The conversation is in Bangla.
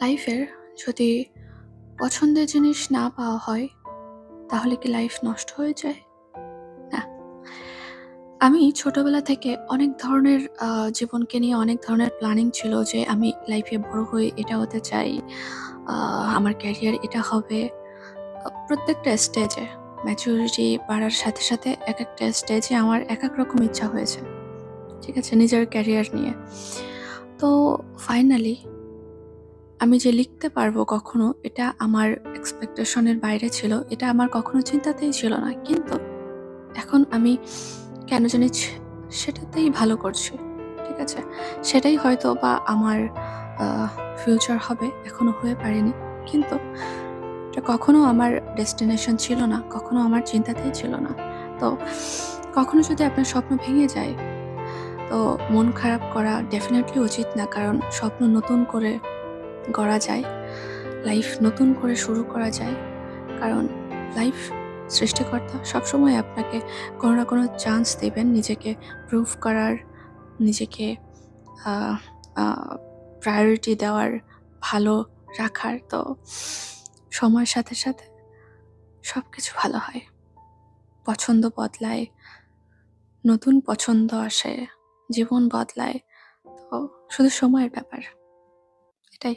লাইফের যদি পছন্দের জিনিস না পাওয়া হয়, তাহলে কি লাইফ নষ্ট হয়ে যায়? না। আমি ছোটবেলা থেকে অনেক ধরনের জীবনকে নিয়ে অনেক ধরনের প্ল্যানিং ছিল যে আমি লাইফে বড় হয়ে এটা হতে চাই। আ আমার ক্যারিয়ার এটা হবে। প্রত্যেকটা স্টেজে ম্যাচুরিটি বাড়ার সাথে, সাথে একেকটা স্টেজে আমার একেক রকম ইচ্ছা হয়েছে। ঠিক আছে? নিজের ক্যারিয়ার নিয়ে। তো ফাইনালি আমি যে লিখতে পারবো কখনো, এটা আমার এক্সপেকটেশন এর বাইরে ছিল। এটা আমার কখনো চিন্তাতেই ছিল না। কিন্তু এখন আমি কেন জানি সেটাতেই ভালো করছি। ঠিক আছে? সেটাই হয়তোবা আমার আ ফিউচার হবে। এখনো হয়ে পারেনি। কিন্তু এটা কখনো আমার ডেস্টিনেশন ছিল না। কখনো আমার চিন্তাতেই ছিল না। তো কখনো যদি আপনার স্বপ্ন ভেঙে যায়, তো মন খারাপ করা ডেফিনিটলি উচিত না। কারণ স্বপ্ন নতুন করে গড়া যায়। লাইফ নতুন করে শুরু করা যায়। কারণ লাইফ সৃষ্টিকর্তা সবসময় আপনাকে কোনো না কোনো চান্স দেবেন নিজেকে প্রুভ করার, নিজেকে আ আ প্রায়োরিটি দেওয়ার, ভালো রাখার। তো সময়ের সাথে, সাথে সবকিছু ভালো হয়। পছন্দ বদলায়, নতুন পছন্দ আসে, জীবন বদলায়। তো শুধু সময়ের ব্যাপার। এটাই।